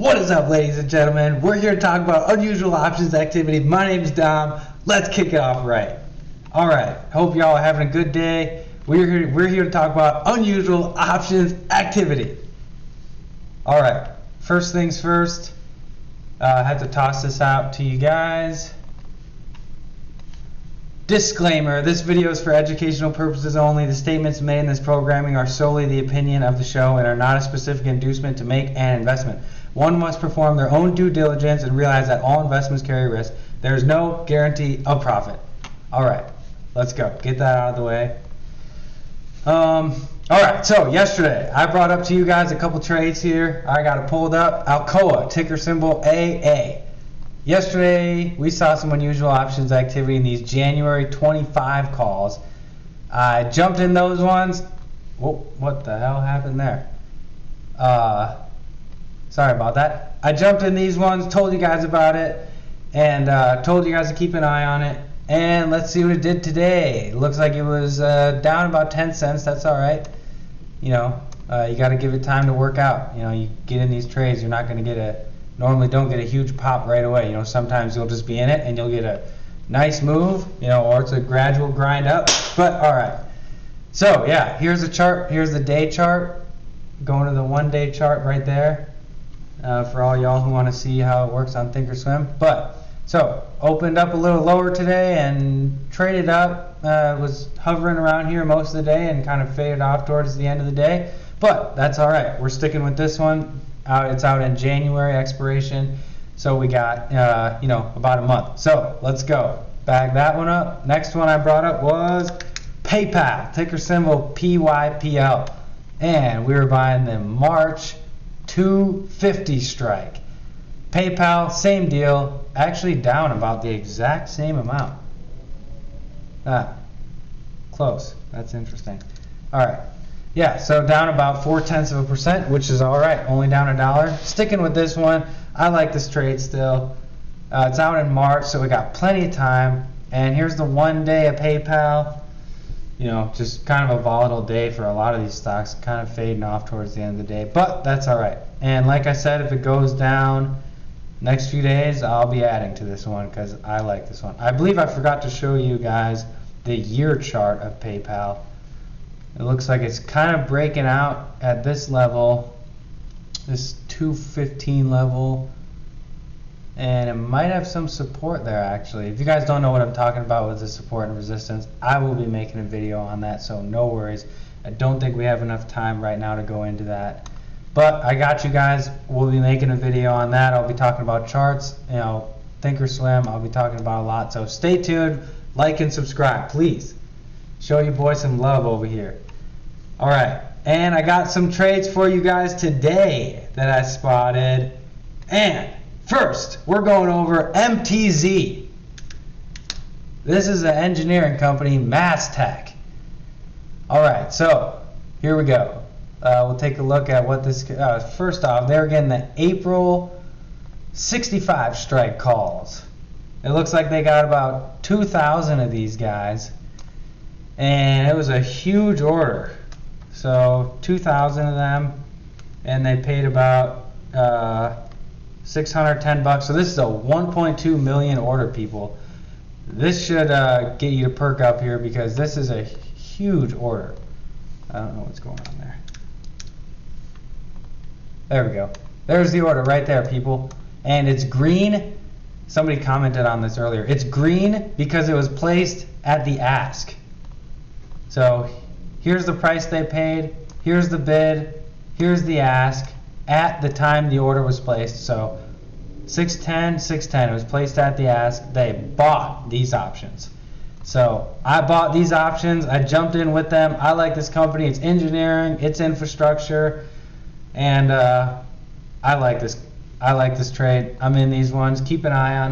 What is up, ladies and gentlemen? We're here to talk about unusual options activity. My name is Dom. Let's kick it off right. All right. Hope y'all are having a good day. We're here to talk about unusual options activity. All right. First things first. I have to toss this out to you guys. Disclaimer, this video is for educational purposes only. The statements made in this programming are solely the opinion of the show and are not a specific inducement to make an investment. One must perform their own due diligence and realize that all investments carry risk. There is no guarantee of profit. All right, let's go. Get that out of the way. All right, so yesterday I brought up to you guys a couple trades here. I got it pulled up. Alcoa, ticker symbol AA. Yesterday, we saw some unusual options activity in these January 25 calls. I jumped in those ones. Whoa, what the hell happened there? Sorry about that. I jumped in these ones, told you guys about it, and told you guys to keep an eye on it. And let's see what it did today. It looks like it was down about 10 cents. That's all right. You know, you got to give it time to work out. You know, you get in these trades, you're not going to get normally don't get a huge pop right away. You know, sometimes you'll just be in it and you'll get a nice move, you know, or it's a gradual grind up. But all right. So yeah, here's the chart. Here's the day chart. Going to the 1 day chart right there for all y'all who want to see how it works on Thinkorswim. But so opened up a little lower today and traded up. Was hovering around here most of the day and kind of faded off towards the end of the day. But that's all right. We're sticking with this one. It's out in January expiration, so we got you know, about a month. So let's go. Bag that one up. Next one I brought up was PayPal, ticker symbol PYPL, and we were buying the March 250 strike. PayPal, same deal, actually down about the exact same amount. Close. That's interesting. All right. Yeah, so down about 0.4%, which is all right. Only down $1. Sticking with this one. I like this trade still. It's out in March, so we got plenty of time. And here's the 1 day of PayPal. You know, just kind of a volatile day for a lot of these stocks, kind of fading off towards the end of the day. But that's all right. And like I said, if it goes down next few days, I'll be adding to this one because I like this one. I believe I forgot to show you guys the year chart of PayPal. It looks like it's kind of breaking out at this level, this 215 level, and it might have some support there actually. If you guys don't know what I'm talking about with the support and resistance, I will be making a video on that, so no worries. I don't think we have enough time right now to go into that. But I got you guys. We'll be making a video on that. I'll be talking about charts, you know, Thinkorswim. I'll be talking about a lot, so stay tuned, like and subscribe, please. Show you boys some love over here. All right, and I got some trades for you guys today that I spotted. And first, we're going over MTZ. This is an engineering company, Mastech. All right, so here we go. We'll take a look at what this. First off, they're getting the April 65 strike calls. It looks like they got about 2,000 of these guys. And it was a huge order, so 2,000 of them, and they paid about $610. So this is a 1.2 million order, people. This should get you to perk up here because this is a huge order. I don't know what's going on there. There we go. There's the order right there, people, and it's green. Somebody commented on this earlier. It's green because it was placed at the ask. So here's the price they paid, here's the bid, here's the ask at the time the order was placed. So 610, it was placed at the ask. They bought these options. So I bought these options, I jumped in with them. I like this company, it's engineering, it's infrastructure, and I like this trade. I'm in these ones, keep an eye on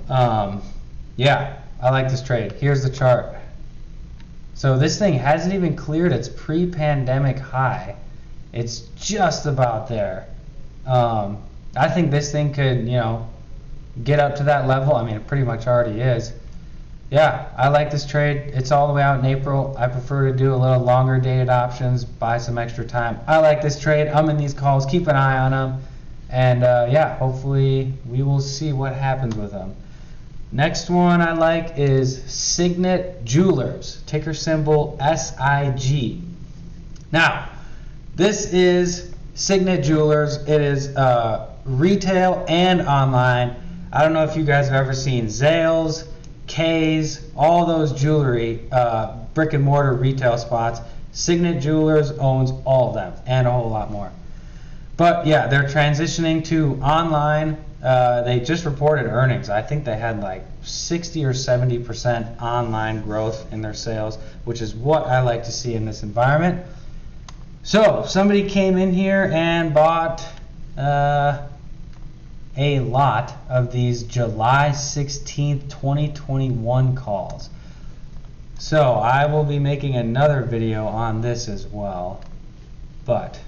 them. Yeah, I like this trade. Here's the chart. So this thing hasn't even cleared its pre-pandemic high. It's just about there. I think this thing could, you know, get up to that level. I mean, it pretty much already is. Yeah, I like this trade. It's all the way out in April. I prefer to do a little longer dated options, buy some extra time. I like this trade. I'm in these calls. Keep an eye on them. And yeah, hopefully we will see what happens with them. Next one I like is Signet Jewelers, ticker symbol SIG. Now, this is Signet Jewelers. It is retail and online. I don't know if you guys have ever seen Zales, K's, all those jewelry, brick and mortar retail spots. Signet Jewelers owns all of them and a whole lot more. But yeah, they're transitioning to online. They just reported earnings. I think they had like 60 or 70% online growth in their sales, which is what I like to see in this environment. So somebody came in here and bought a lot of these July 16th, 2021 calls. So I will be making another video on this as well. But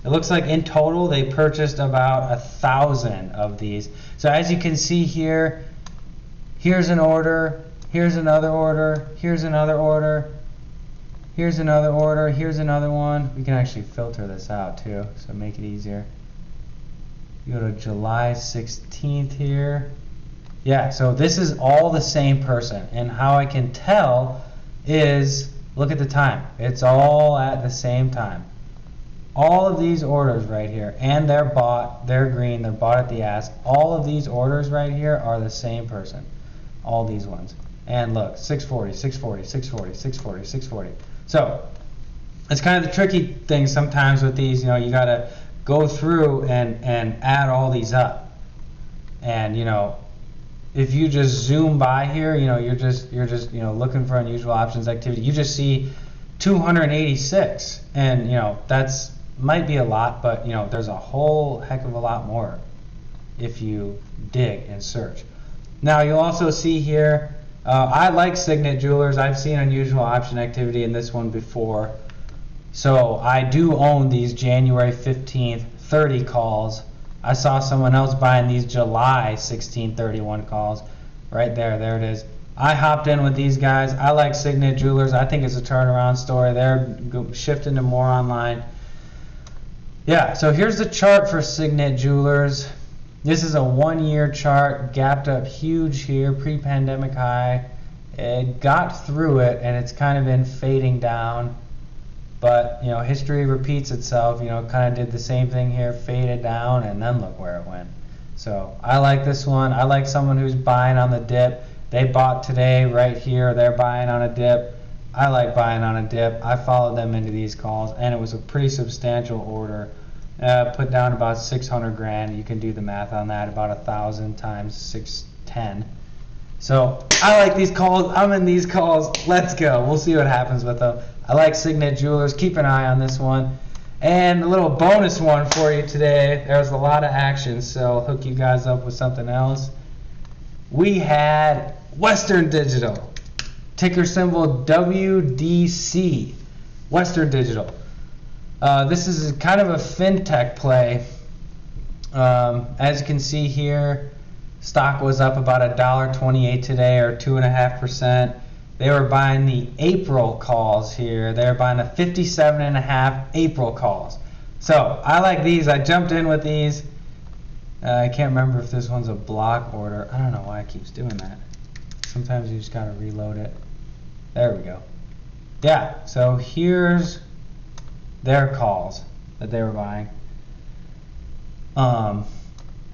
it looks like in total they purchased about 1,000 of these. So as you can see here, here's an order, here's another order, here's another order, here's another order, here's another one. We can actually filter this out too, so make it easier. You go to July 16th here. Yeah, so this is all the same person, and how I can tell is, look at the time. It's all at the same time. All of these orders right here, and they're bought, they're green, they're bought at the ask. All of these orders right here are the same person. All these ones. And look, 640, 640, 640, 640, 640. So, it's kind of the tricky thing sometimes with these, you know, you gotta go through and add all these up. And, you know, if you just zoom by here, you know, you're just you know, looking for unusual options activity, you just see 286, and you know, that's might be a lot, but you know, there's a whole heck of a lot more if you dig and search. Now you'll also see here, I like Signet Jewelers. I've seen unusual option activity in this one before, so I do own these January 15th 30 calls. I saw someone else buying these July 16, 31 calls. Right there, there it is. I hopped in with these guys. I like Signet Jewelers. I think it's a turnaround story. They're shifting to more online. Yeah, so here's the chart for Signet Jewelers. This is a 1-year chart, gapped up huge here, pre-pandemic high. It got through it, and it's kind of been fading down. But, you know, history repeats itself. You know, kind of did the same thing here, faded down, and then look where it went. So I like this one. I like someone who's buying on the dip. They bought today right here. They're buying on a dip. I like buying on a dip. I followed them into these calls, and it was a pretty substantial order. Put down about 600 grand. You can do the math on that. About 1,000 times 610. So I like these calls. I'm in these calls. Let's go. We'll see what happens with them. I like Signet Jewelers. Keep an eye on this one. And a little bonus one for you today. There's a lot of action, so I'll hook you guys up with something else. We had Western Digital, ticker symbol WDC, Western Digital. This is kind of a fintech play. As you can see here, stock was up about $1.28 today, or 2.5%. They were buying the April calls here. They were buying the 57.5 April calls. So I like these. I jumped in with these. I can't remember if this one's a block order. I don't know why it keeps doing that. Sometimes you just gotta reload it. There we go. Yeah, so here's their calls that they were buying.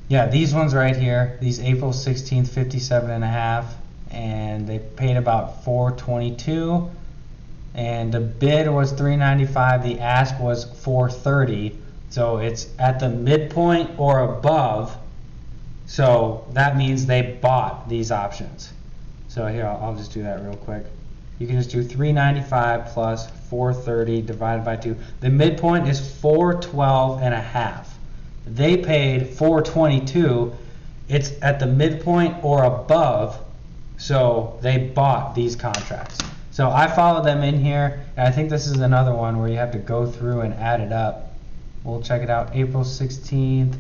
Yeah, these ones right here, these April 16th 57.5, and they paid about $422, and the bid was $395, the ask was $430. So it's at the midpoint or above, so that means they bought these options. So here, I'll just do that real quick. You can just do 395 plus 430 divided by 2. The midpoint is 412.5. They paid 422. It's at the midpoint or above, so they bought these contracts. So I followed them in here, and I think this is another one where you have to go through and add it up. We'll check it out. April 16th.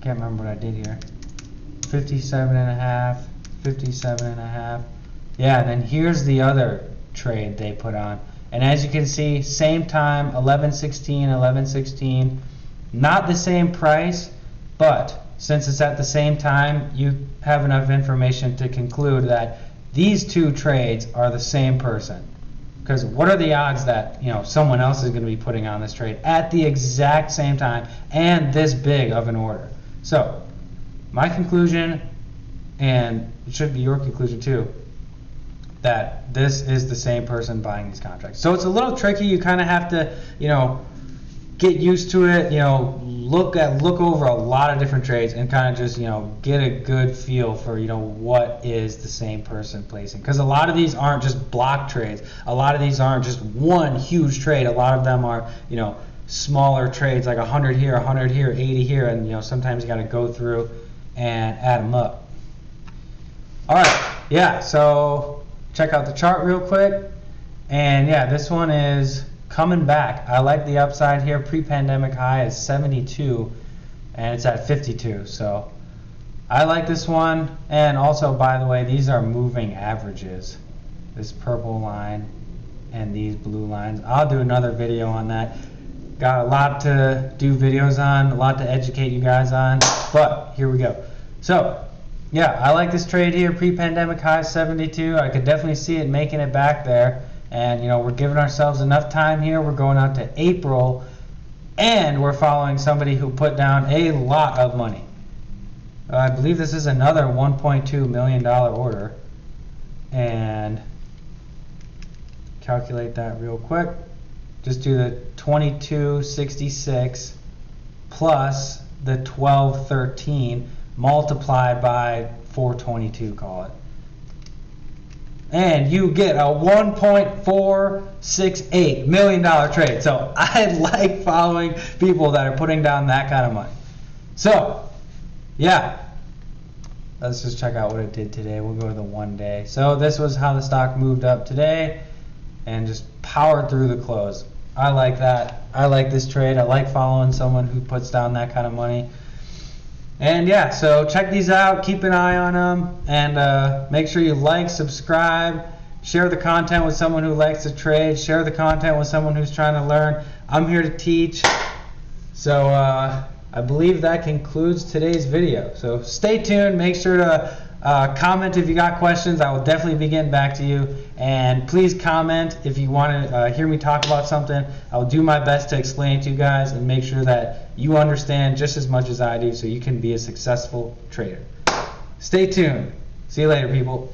Can't remember what I did here. 57.5, 57.5. Yeah, and then here's the other trade they put on. And as you can see, same time, 11/16, 11/16. not the same price, but since it's at the same time, you have enough information to conclude that these two trades are the same person. Because what are the odds that, you know, someone else is going to be putting on this trade at the exact same time and this big of an order? So my conclusion, and it should be your conclusion too, that this is the same person buying these contracts. So it's a little tricky. You kind of have to, you know, get used to it, you know, look over a lot of different trades and kind of just, you know, get a good feel for, you know, what is the same person placing. Because a lot of these aren't just block trades. A lot of these aren't just one huge trade. A lot of them are, you know, smaller trades, like 100 here, 100 here, 80 here, and, you know, sometimes you got to go through and add them up. All right, yeah, so check out the chart real quick. And yeah, this one is coming back. I like the upside here. Pre-pandemic high is 72 and it's at 52, so I like this one. And also, by the way, these are moving averages, this purple line and these blue lines. I'll do another video on that. Got a lot to do videos on, a lot to educate you guys on, but here we go. So yeah, I like this trade here. Pre-pandemic high 72. I could definitely see it making it back there. And, you know, we're giving ourselves enough time here. We're going out to April, and we're following somebody who put down a lot of money. I believe this is another $1.2 million order. And calculate that real quick. Just do the 2266 plus the 1213 multiplied by 422, call it. And you get a $1.468 million trade. So I like following people that are putting down that kind of money. So yeah, let's just check out what it did today. We'll go to the 1 day. So this was how the stock moved up today and just powered through the close. I like that. I like this trade. I like following someone who puts down that kind of money. And yeah, so check these out, keep an eye on them, and make sure you like, subscribe, share the content with someone who likes to trade, share the content with someone who's trying to learn. I'm here to teach. So I believe that concludes today's video. So stay tuned, make sure to comment if you got questions. I will definitely be getting back to you. And please comment if you want to hear me talk about something. I will do my best to explain it to you guys and make sure that you understand just as much as I do so you can be a successful trader. Stay tuned. See you later, people.